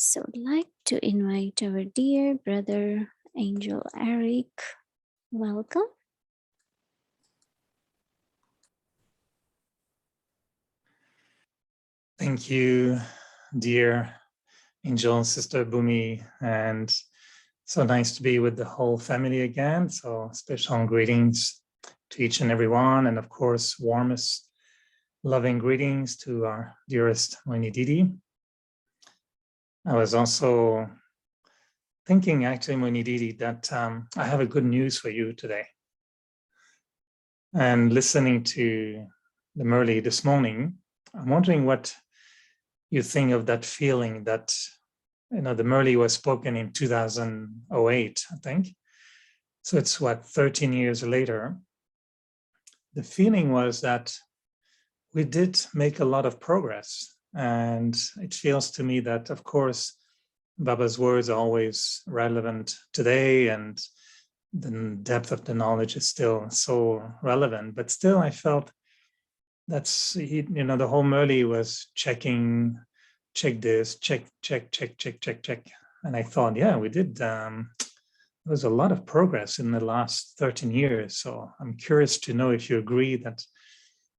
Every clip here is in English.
So I'd like to invite our dear brother, Angel Eric. Welcome. Thank you, dear Angel, Sister Bhumi, and so nice to be with the whole family again. So special greetings to each and every one, and of course, warmest, loving greetings to our dearest Mohini Didi. I was also thinking, actually, Mohini Didi, that I have a good news for you today. And listening to the Murli this morning, I'm wondering what you think of that feeling that, the Murli was spoken in 2008, I think. So it's 13 years later. The feeling was that we did make a lot of progress. And it feels to me that, of course, Baba's words are always relevant today, and the depth of the knowledge is still so relevant. But still, I felt that's, the whole Murli was check this, check. And I thought, yeah, we did. There was a lot of progress in the last 13 years. So I'm curious to know if you agree that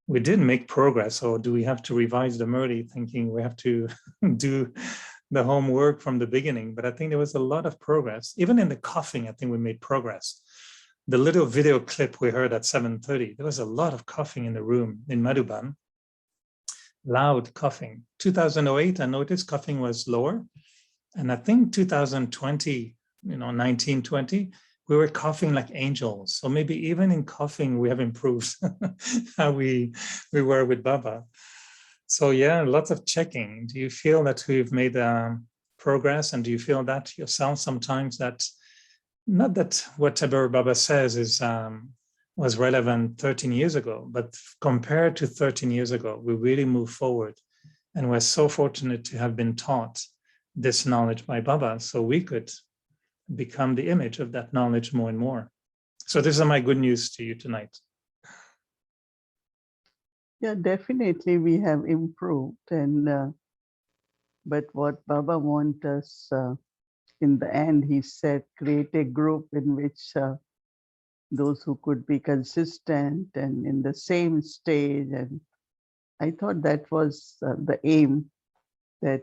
we did make progress, or do we have to revise the Murli, thinking we have to do the homework from the beginning? But I think there was a lot of progress. Even in the coughing, I think we made progress. The little video clip we heard at 7:30, there was a lot of coughing in the room in Madhuban. Loud coughing. 2008, I noticed coughing was lower. And I think 2020, 1920, we were coughing like angels. So maybe even in coughing, we have improved how we were with Baba. So yeah, lots of checking. Do you feel that we've made progress? And do you feel that yourself sometimes, that not that whatever Baba says was relevant 13 years ago, but compared to 13 years ago, we really moved forward. And we're so fortunate to have been taught this knowledge by Baba, so we could become the image of that knowledge more and more. So this is my good news to you tonight. Yeah, definitely we have improved. And but what Baba wants us, in the end, he said, create a group in which those who could be consistent and in the same stage. And I thought that was the aim, that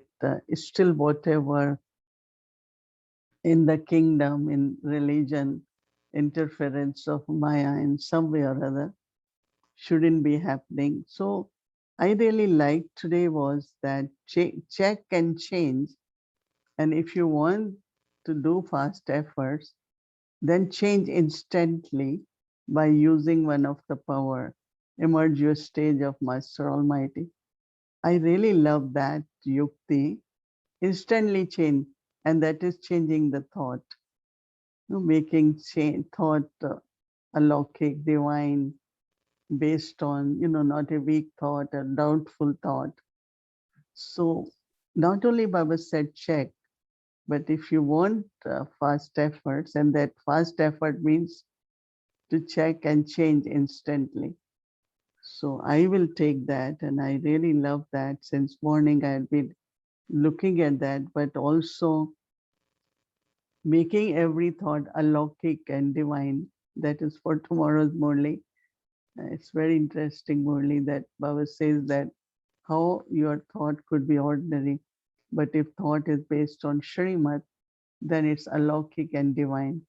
still whatever in the kingdom, in religion, interference of Maya in some way or other shouldn't be happening. So I really liked today was that check and change. And if you want to do fast efforts, then change instantly by using one of the power, emerge your stage of Master Almighty. I really love that yukti, instantly change, and that is changing the thought, making thought alokik, divine, based on, not a weak thought, a doubtful thought. So not only Baba said check, but if you want fast efforts, and that fast effort means to check and change instantly. So I will take that, and I really love that. Since morning I had been looking at that, but also making every thought alokik and divine. That is for tomorrow's Murli. It's very interesting, Murli, that Baba says that how your thought could be ordinary, but if thought is based on Shrimat, then it's alokik and divine.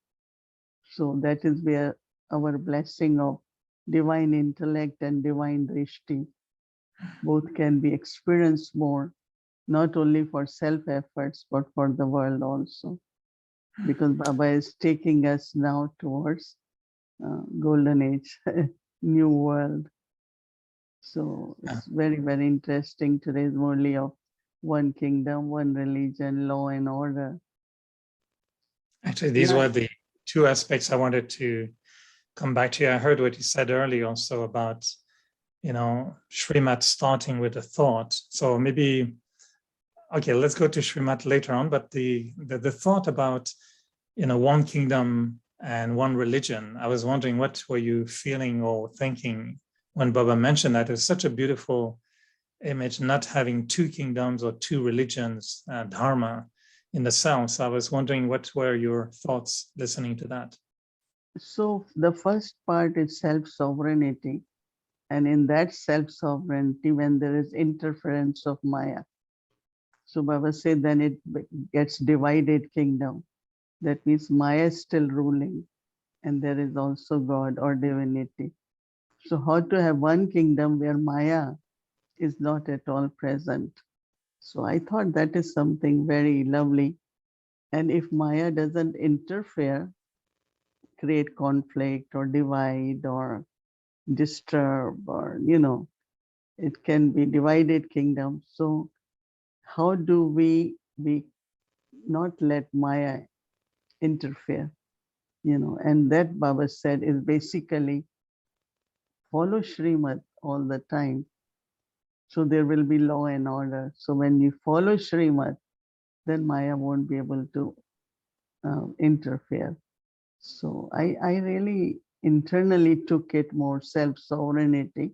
So that is where our blessing of divine intellect and divine drishti both can be experienced more, not only for self efforts, but for the world also. Because Baba is taking us now towards golden age, new world. So it's very, very interesting. Today's Murli of one kingdom, one religion, law and order. Actually, these were the two aspects I wanted to come back to. I heard what you said earlier also about, Shrimat starting with a thought. So maybe, okay, let's go to Shrimat later on, but the thought about, one kingdom and one religion, I was wondering, what were you feeling or thinking when Baba mentioned that? It's such a beautiful image, not having two kingdoms or two religions, dharma, in the South. So I was wondering what were your thoughts listening to that? So the first part is self-sovereignty. And in that self-sovereignty, when there is interference of Maya, so Baba said, then it gets divided kingdom. That means Maya is still ruling, and there is also God or divinity. So how to have one kingdom where Maya is not at all present? So I thought that is something very lovely. And if Maya doesn't interfere, create conflict or divide or disturb, or it can be divided kingdom. So how do we not let Maya interfere? And that Baba said is basically follow Srimad all the time. So there will be law and order. So when you follow Srimad, then Maya won't be able to interfere. So I really internally took it more self-sovereignty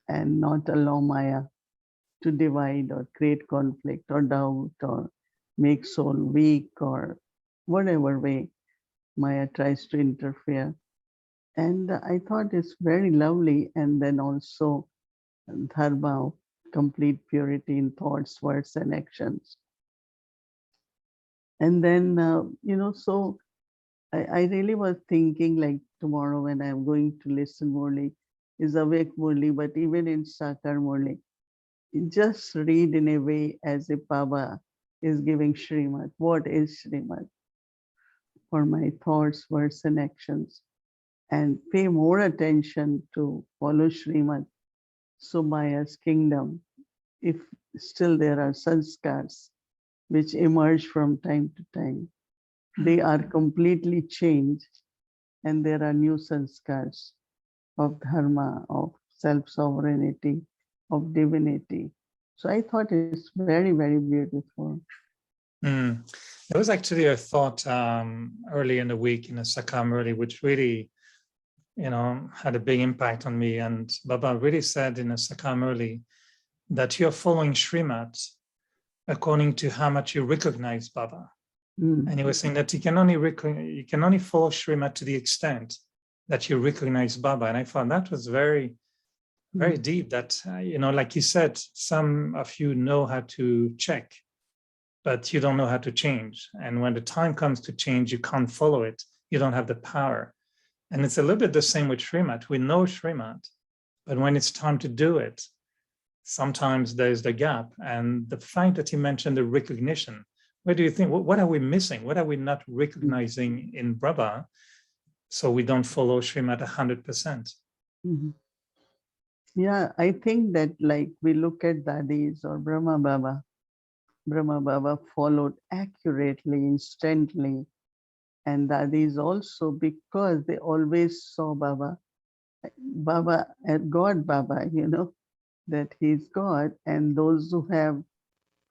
and not allow Maya to divide or create conflict or doubt or make soul weak or whatever way Maya tries to interfere. And I thought it's very lovely. And then also dharma, complete purity in thoughts, words, and actions. And then, so I really was thinking like tomorrow when I'm going to listen Murli is awake Murli, but even in Sakar Murli, just read in a way as if Baba is giving Srimad. What is Srimad? For my thoughts, words, and actions. And pay more attention to follow Srimad. So Maya's kingdom, if still there are sanskars which emerge from time to time, they are completely changed, and there are new sanskars of dharma, of self-sovereignty, of divinity. So I thought it's very, very beautiful. There was actually a thought early in the week in a Sakam early, which really, had a big impact on me. And Baba really said in a Sakam early that you're following Srimad according to how much you recognize Baba. And he was saying that you can only follow Srimad to the extent that you recognize Baba. And I found that was very, very deep. That like you said, some of you know how to check, but you don't know how to change. And when the time comes to change, you can't follow it. You don't have the power. And it's a little bit the same with Srimad. We know Srimad, but when it's time to do it, sometimes there's the gap. And the fact that you mentioned the recognition, where do you think, what are we missing? What are we not recognizing in Brahma so we don't follow Srimad 100%? Mm-hmm. Yeah, I think that like we look at Dadis or Brahma Baba followed accurately, instantly. And Dadis also, because they always saw Baba, God Baba, that he's God. And those who have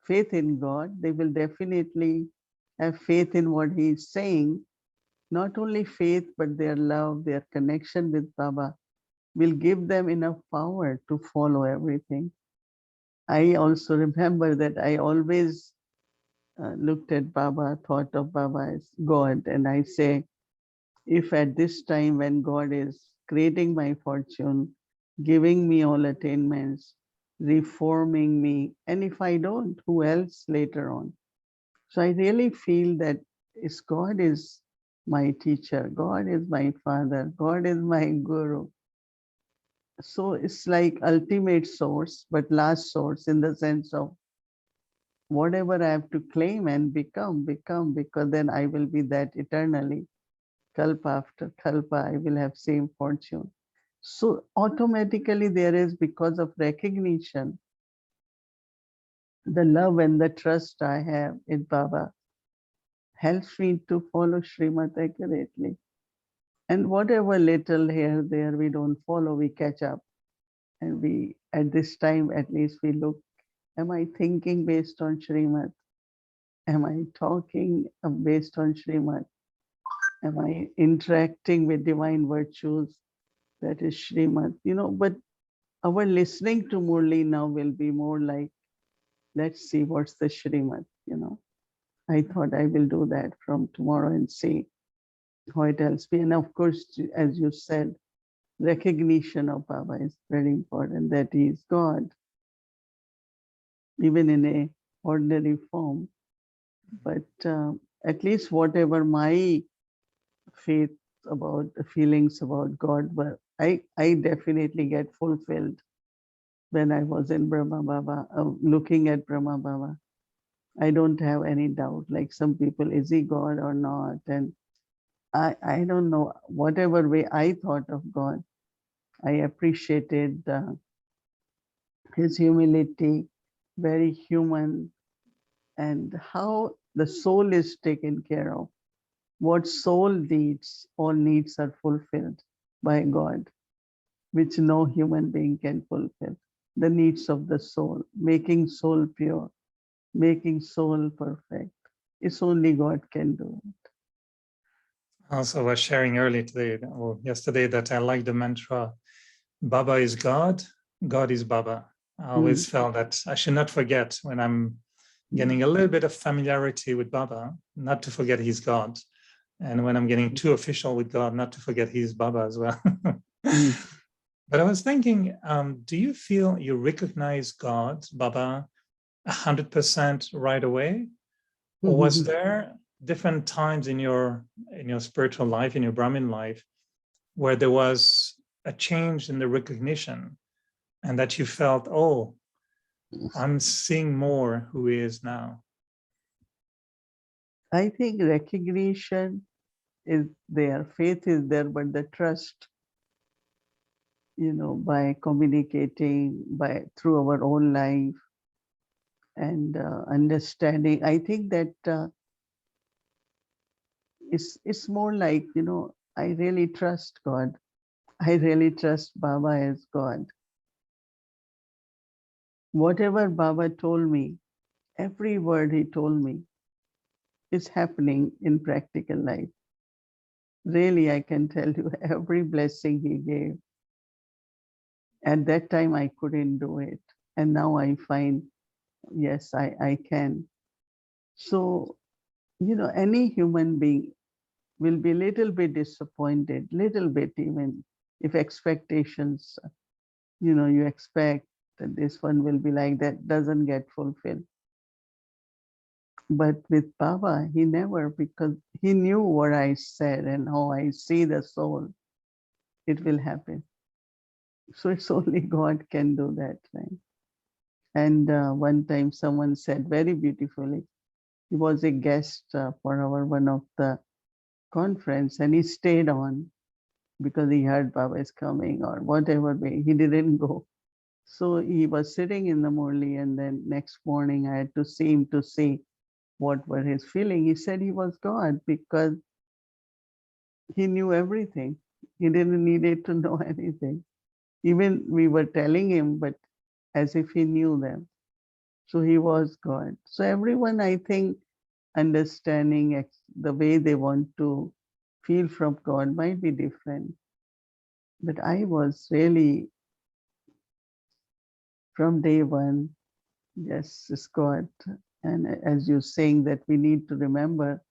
faith in God, they will definitely have faith in what he's saying. Not only faith, but their love, their connection with Baba will give them enough power to follow everything. I also remember that I always looked at Baba, thought of Baba as God, and I say, if at this time when God is creating my fortune, giving me all attainments, reforming me, and if I don't, who else later on? So I really feel that God is my teacher, God is my father, God is my guru. So it's like ultimate source, but last source in the sense of whatever I have to claim and become, because then I will be that eternally. Kalpa after kalpa, I will have same fortune. So automatically there is, because of recognition, the love and the trust I have in Baba helps me to follow Srimad accurately. And whatever little here, there we don't follow, we catch up. And we, at this time, at least we look, am I thinking based on Srimad? Am I talking based on Srimad? Am I interacting with divine virtues? That is Srimad, but our listening to Murli now will be more like, let's see what's the Srimad, I thought I will do that from tomorrow and see how it helps me. And of course, as you said, recognition of Baba is very important, that he is God, even in a ordinary form. But at least whatever my faith about feelings about God, but I definitely get fulfilled when I was in Brahma Baba, looking at Brahma Baba. I don't have any doubt, like some people, is he God or not? And I don't know, whatever way I thought of God, I appreciated his humility, very human, and how the soul is taken care of. What soul needs, all needs are fulfilled by God, which no human being can fulfill. The needs of the soul, making soul pure, making soul perfect. It's only God can do it. Also, I was sharing earlier today or yesterday that I like the mantra, Baba is God, God is Baba. I always felt that I should not forget when I'm getting a little bit of familiarity with Baba, not to forget he's God. And when I'm getting too official with God, not to forget he's Baba as well. But I was thinking, do you feel you recognize God, Baba, 100% right away? Or was there different times in your spiritual life, in your Brahmin life, where there was a change in the recognition and that you felt, oh, I'm seeing more who he is now? I think recognition is there, faith is there, but the trust, by communicating through our own life and understanding, I think that it's more like, I really trust God. I really trust Baba as God. Whatever Baba told me, every word he told me is happening in practical life. Really, I can tell you every blessing he gave. At that time, I couldn't do it. And now I find, yes, I can. So, any human being will be little bit disappointed, little bit even if expectations, you expect that this one will be like that, doesn't get fulfilled. But with Baba, he never, because he knew what I said and how I see the soul, it will happen. So it's only God can do that, right? And one time someone said very beautifully, he was a guest for our one of the conference and he stayed on because he heard Baba is coming or whatever way, he didn't go. So he was sitting in the Murli and then next morning I had to see him to see what were his feeling. He said he was God because he knew everything. He didn't need to know anything. Even we were telling him, but as if he knew them. So he was God. So everyone, I think, understanding the way they want to feel from God might be different. But I was really, from day one, yes, it's God. And as you're saying that we need to remember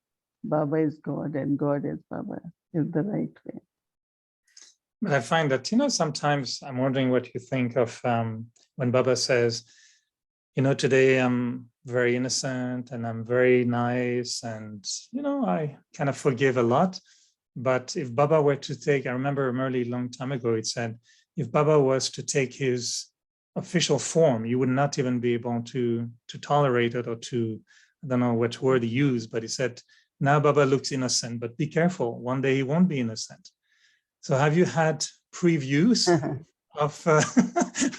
Baba is God and God is Baba is the right way. But I find that, sometimes I'm wondering what you think of when Baba says, today I'm very innocent and I'm very nice and, I kind of forgive a lot. But if Baba were to take, I remember a really long time ago, it said, if Baba was to take his official form, you would not even be able to tolerate it or to, I don't know which word he used, but he said, now Baba looks innocent, but be careful, one day he won't be innocent. So have you had previews of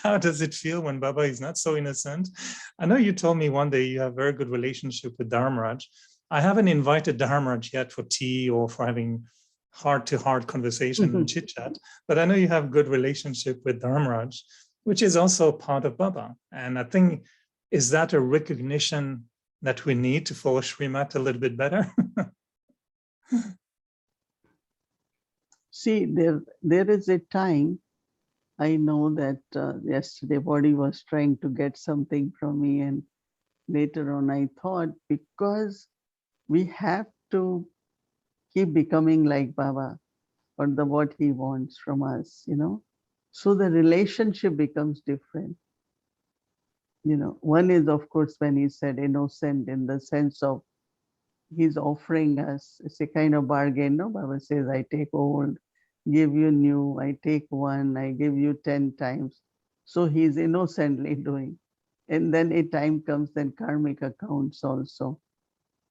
how does it feel when Baba is not so innocent? I know you told me one day you have a very good relationship with Dharmaraj. I haven't invited Dharmaraj yet for tea or for having heart-to-heart conversation and chit-chat, but I know you have good relationship with Dharmaraj, which is also part of Baba. And I think, is that a recognition that we need to follow Srimat a little bit better? See, there is a time, I know that yesterday body was trying to get something from me and later on I thought, because We have to keep becoming like Baba or the what he wants from us, So the relationship becomes different. One is, of course, when he said innocent in the sense of he's offering us, it's a kind of bargain, no? Baba says, I take old, give you new, I take one, I give you 10 times. So he's innocently doing. And then a time comes, then karmic accounts also.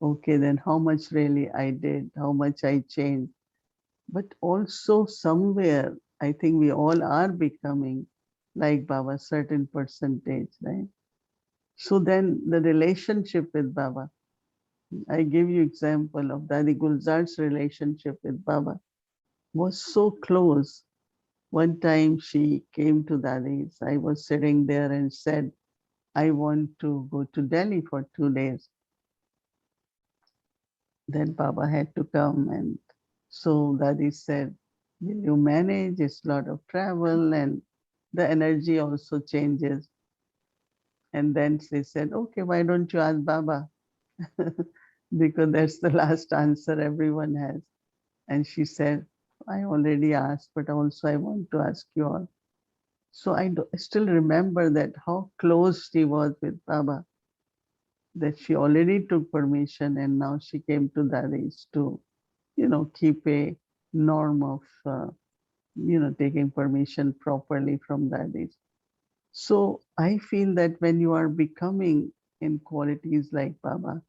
Okay, then how much really I did, how much I changed. But also somewhere, I think we all are becoming like Baba, certain percentage, right? So then the relationship with Baba, I give you example of Dadi Gulzar's relationship with Baba was so close. One time she came to Dadi's, I was sitting there and said, I want to go to Delhi for 2 days. Then Baba had to come, and so Dadi said, will you manage? It's a lot of travel and the energy also changes. And then she said, okay, why don't you ask Baba? Because that's the last answer everyone has. And she said, I already asked, but also I want to ask you all. So I still remember that how close she was with Baba, that she already took permission and now she came to Dadi's to, keep a norm of, taking permission properly from Dadi's. So I feel that when you are becoming in qualities like Baba,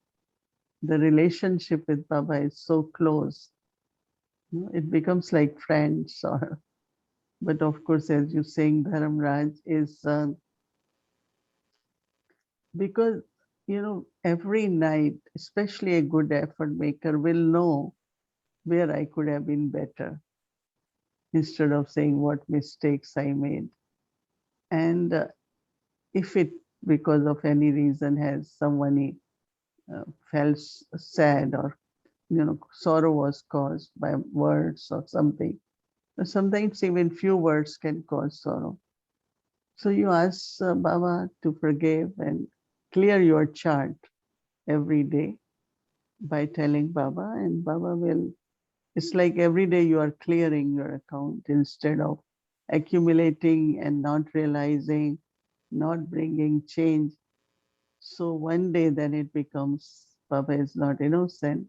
the relationship with Baba is so close. It becomes like friends or but of course, as you're saying, Dharamraj is because every night, especially a good effort maker will know where I could have been better instead of saying what mistakes I made. And if it, because of any reason, has someone felt sad or sorrow was caused by words or something. Sometimes even few words can cause sorrow. So you ask Baba to forgive and clear your chart every day by telling Baba, and Baba will. It's like every day you are clearing your account instead of accumulating and not realizing, not bringing change. So one day then it becomes Baba is not innocent.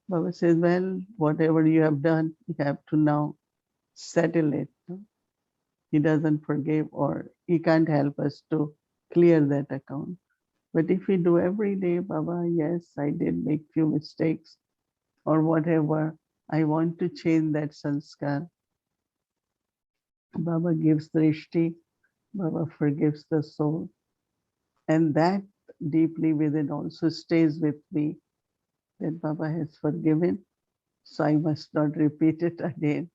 Baba says, well, whatever you have done, you have to now settle it. He doesn't forgive or he can't help us to clear that account. But if we do every day, Baba, yes, I did make few mistakes or whatever, I want to change that sanskar. Baba gives drishti, Baba forgives the soul. And that deeply within also stays with me that Baba has forgiven. So I must not repeat it again.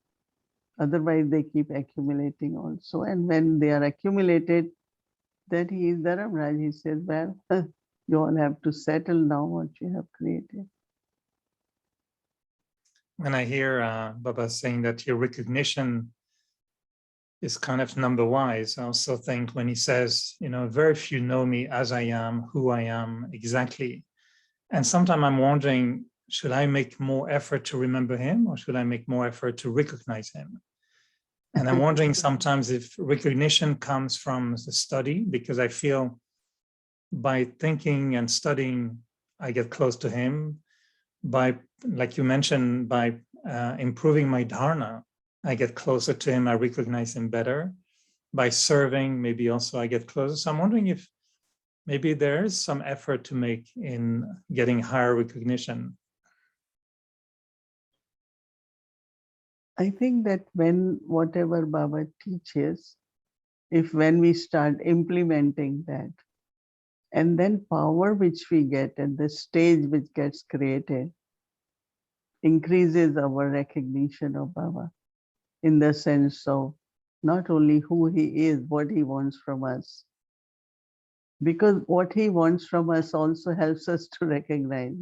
Otherwise, they keep accumulating also. And when they are accumulated, then he is Dharamraj. He says, well, you all have to settle now what you have created. When I hear Baba saying that your recognition is kind of number wise, I also think when he says, very few know me as I am, who I am exactly. And sometimes I'm wondering, should I make more effort to remember him or should I make more effort to recognize him? And I'm wondering sometimes if recognition comes from the study, because I feel by thinking and studying, I get close to him. By, like you mentioned, by improving my dharana, I get closer to him, I recognize him better. By serving, maybe also I get closer. So I'm wondering if maybe there is some effort to make in getting higher recognition. I think that when whatever Baba teaches, if when we start implementing that, and then power which we get and the stage which gets created increases our recognition of Baba in the sense of not only who he is, what he wants from us. Because what he wants from us also helps us to recognize,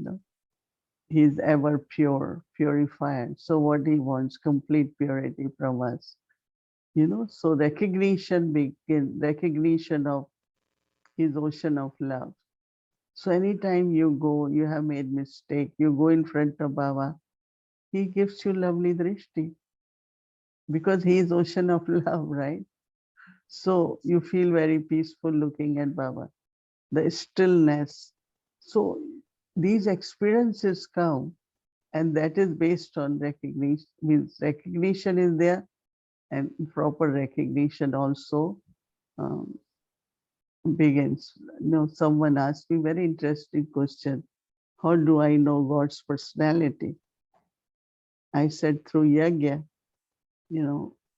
he's ever pure, purified. So what he wants, complete purity from us. So recognition of his ocean of love. So anytime you go, you have made mistake, you go in front of Baba, he gives you lovely drishti because he is ocean of love, right? So you feel very peaceful looking at Baba, the stillness. So these experiences come, and that is based on recognition. Means recognition is there, and proper recognition also um, begins. Someone asked me very interesting question. How do I know God's personality? I said through yajna.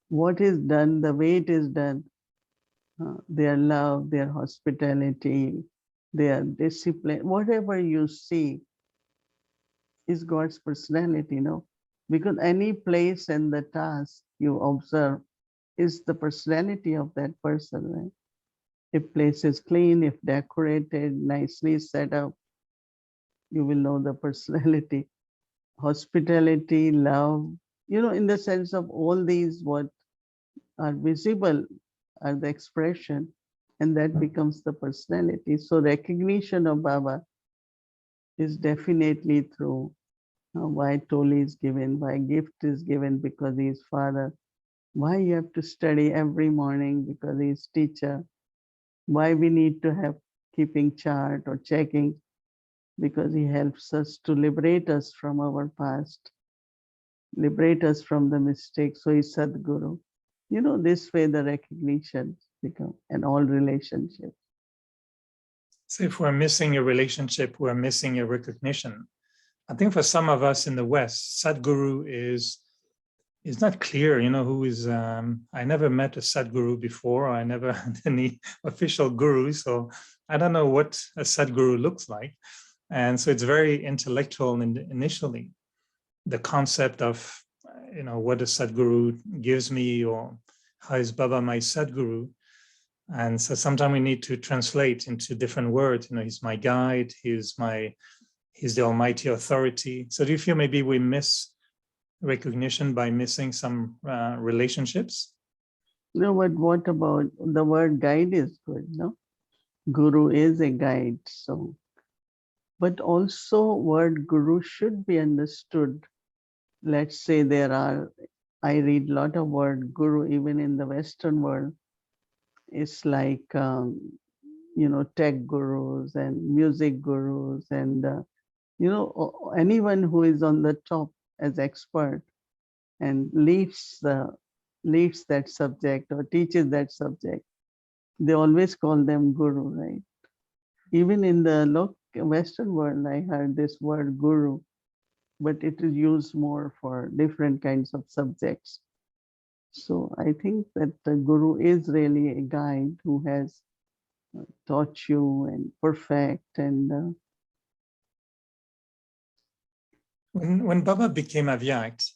What is done, the way it is done, their love, their hospitality, their discipline, whatever you see is God's personality. Because any place and the task you observe is the personality of that person, right? If place is clean, if decorated, nicely set up, you will know the personality. Hospitality, love, in the sense of all these what are visible are the expression, and that becomes the personality. So recognition of Baba is definitely through why Toli is given, why gift is given because he is father, why you have to study every morning because he is teacher, why we need to have keeping chart or checking because he helps us to liberate us from our past, liberate us from the mistakes. So he's Sadguru. This way the recognition become and all relationships. So if we're missing a relationship, we're missing a recognition. I think for some of us in the West, Sadguru is not clear, who is, I never met a Sadguru before. I never had any official guru. So I don't know what a Sadguru looks like. And so it's very intellectual initially, the concept of, what a Sadguru gives me, or how is Baba my Sadguru? And so sometimes we need to translate into different words. He's my guide, he's the almighty authority. So do you feel maybe we miss recognition by missing some relationships? No, but what about the word guide is good, no? Guru is a guide, so. But also word guru should be understood. Let's say I read a lot of word guru even in the Western world. It's like, tech gurus and music gurus and, anyone who is on the top as expert and leads that subject or teaches that subject. They always call them guru, right? Even in the Western world, I heard this word guru, but it is used more for different kinds of subjects. So I think that the guru is really a guide who has taught you and perfect and When Baba became Avyakt,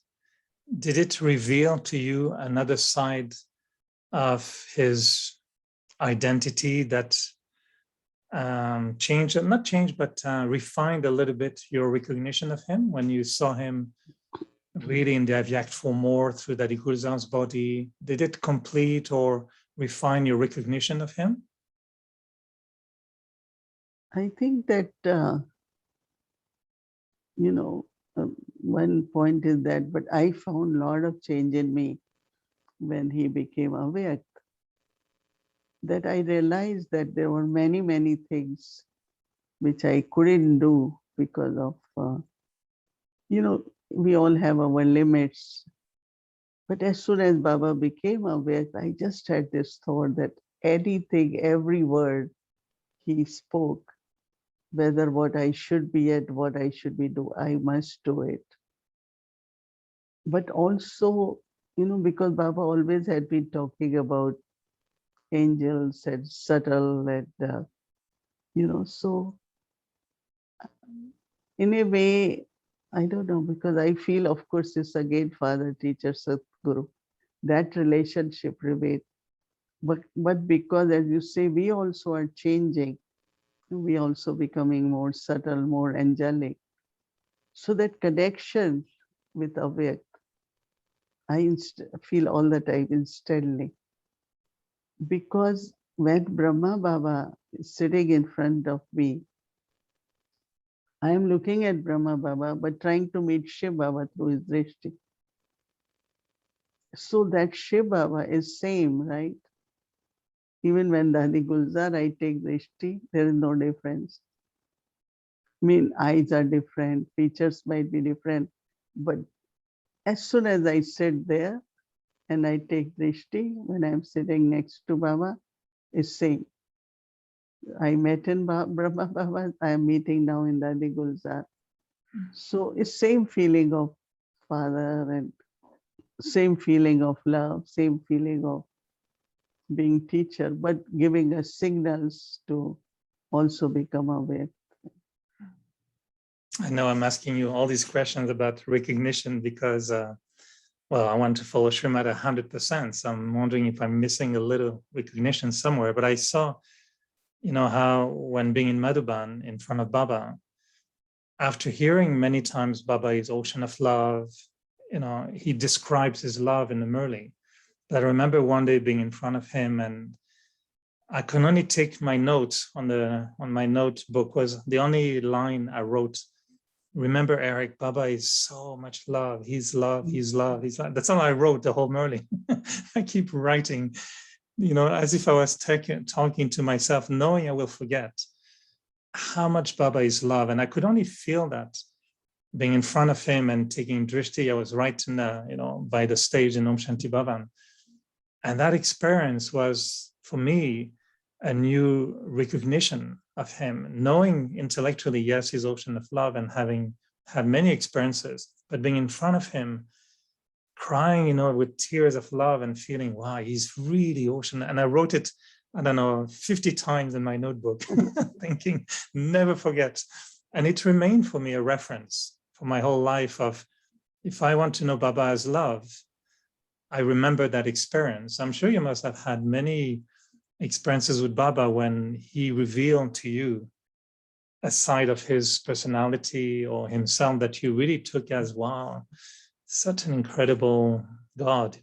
did it reveal to you another side of his identity that changed, not changed, but refined a little bit your recognition of him when you saw him really in the Avyakt form more through Daddy Guruzan's body? Did it complete or refine your recognition of him? I think that, one point is that, but I found a lot of change in me when he became aware, that I realized that there were many, many things which I couldn't do because of, we all have our limits. But as soon as Baba became aware, I just had this thought that anything, every word he spoke, whether what I should be at, what I should be do, I must do it. But also, because Baba always had been talking about angels and subtle and, so in a way, I don't know, because I feel, of course, it's again father, teacher, Sadguru. That relationship remains. But because, as you say, we also are changing, we also becoming more subtle, more angelic. So that connection with Avyakt, I feel all the time instantly. Because when Brahma Baba is sitting in front of me, I am looking at Brahma Baba, but trying to meet Shiv Baba through his drishti. So that Shiv Baba is same, right? Even when Dadi Gulzar, I take drishti, there is no difference. I mean, eyes are different, features might be different, but as soon as I sit there and I take drishti, when I'm sitting next to Baba, it's same. I met in Brahma Baba, I am meeting now in Dadi Gulzar. So it's same feeling of father and same feeling of love, same feeling of being teacher, but giving us signals to also become aware. I know I'm asking you all these questions about recognition because, well, I want to follow Srimad 100%. So I'm wondering if I'm missing a little recognition somewhere. But I saw, how when being in Madhuban in front of Baba, after hearing many times Baba is ocean of love, he describes his love in the Murli. But I remember one day being in front of him and I could only take my notes on my notebook was the only line I wrote. Remember, Eric, Baba is so much love. He's love, he's love, he's love. That's all I wrote the whole Murli. I keep writing, as if I was talking to myself, knowing I will forget how much Baba is love. And I could only feel that being in front of him and taking drishti. I was right in by the stage in Om Shanti Bhavan. And that experience was, for me, a new recognition of him, knowing intellectually, yes, he's ocean of love and having had many experiences, but being in front of him, crying, with tears of love and feeling, wow, he's really ocean. And I wrote it, 50 times in my notebook, thinking, never forget. And it remained for me a reference for my whole life of, if I want to know Baba as love, I remember that experience. I'm sure you must have had many experiences with Baba when he revealed to you a side of his personality or himself that you really took as, wow, such an incredible God,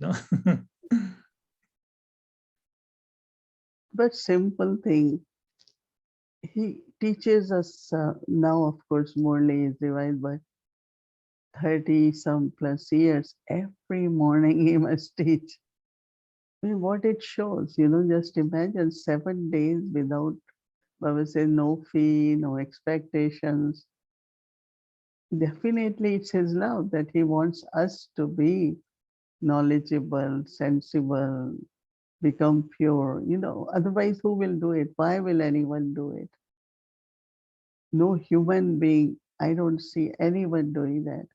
But simple thing, he teaches us now, of course, Morley is divided by 30 some plus years. Every morning he must teach. I mean, what it shows, just imagine 7 days without, Baba says, no fee, no expectations. Definitely it's his love that he wants us to be knowledgeable, sensible, become pure, otherwise who will do it? Why will anyone do it? No human being, I don't see anyone doing that.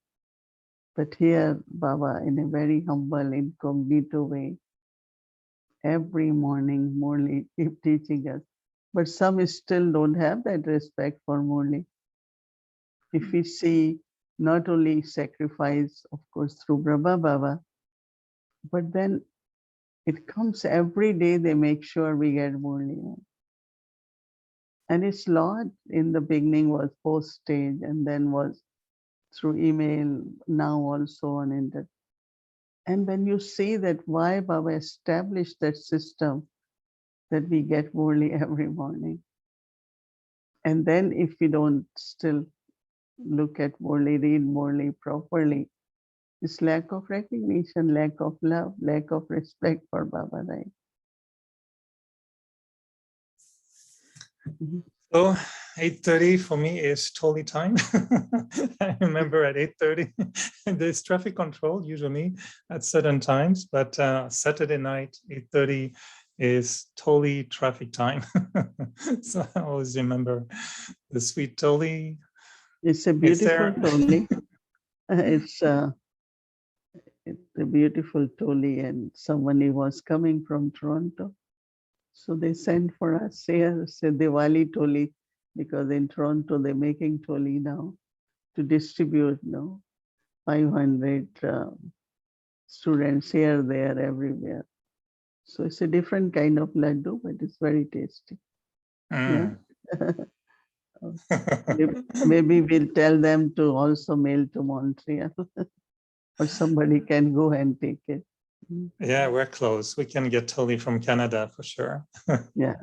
But here, Baba, in a very humble, incognito way, every morning, Murli keep teaching us. But some still don't have that respect for Murli. If we see not only sacrifice, of course, through Brahma Baba, but then it comes every day, they make sure we get Murli. And its lot in the beginning was post-stage and then was through email, now also on internet. And when you see that why Baba established that system that we get Murli every morning. And then if we don't still look at Murli, read Murli properly, it's lack of recognition, lack of love, lack of respect for Baba, right? So 8:30 for me is totally time. I remember at 8:30, there's traffic control usually at certain times, but Saturday night, 8:30 is totally traffic time. So I always remember the sweet Toli. It's a Is beautiful there? Toli. It's a beautiful Toli, and somebody was coming from Toronto. So they sent for us here, say Diwali Toli, because in Toronto they're making Toli now to distribute now. 500 students here, there, everywhere. So it's a different kind of laddu, but it's very tasty. Yeah. Maybe we'll tell them to also mail to Montreal or somebody can go and take it. Yeah, we're close. We can get Toli from Canada for sure. Yeah.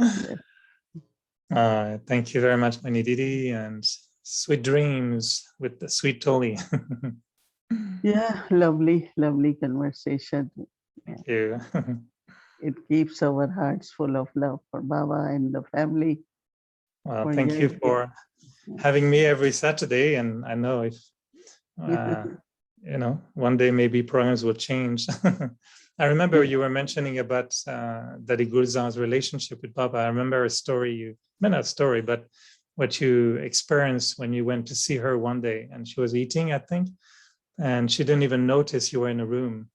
Thank you very much, Mohini Didi, and Sweet dreams with the sweet Toli. Yeah, lovely, lovely conversation. Yeah. Thank you. It keeps our hearts full of love for Baba and the family. Well, For thank you years. for having me every Saturday. And I know if, one day maybe programs will change. I remember you were mentioning about Dadi Gurza's relationship with Baba. I remember a story, not a story, but what you experienced when you went to see her one day and she was eating, I think, and she didn't even notice you were in a room.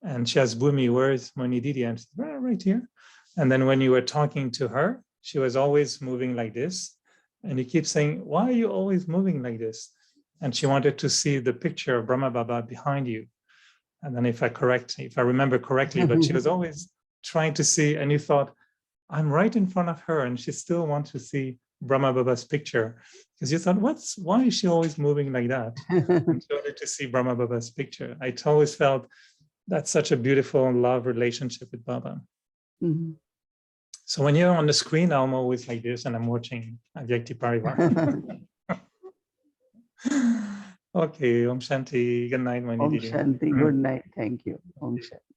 And she asked Bhumi, where's Mohini Didi? And she said, well, right here. And then when you were talking to her, she was always moving like this. And you keep saying, why are you always moving like this? And she wanted to see the picture of Brahma Baba behind you. And then if I remember correctly, but she was always trying to see, and you thought, I'm right in front of her, and she still wants to see Brahma Baba's picture. Because you thought, why is she always moving like that? And she wanted to see Brahma Baba's picture. I always felt that's such a beautiful love relationship with Baba. Mm-hmm. So when you're on the screen, I'm always like this, and I'm watching Avyakti Parivar. Okay, Om Shanti. Good night, Mohini Om Didi. Shanti. Good night. Thank you. Om Shanti.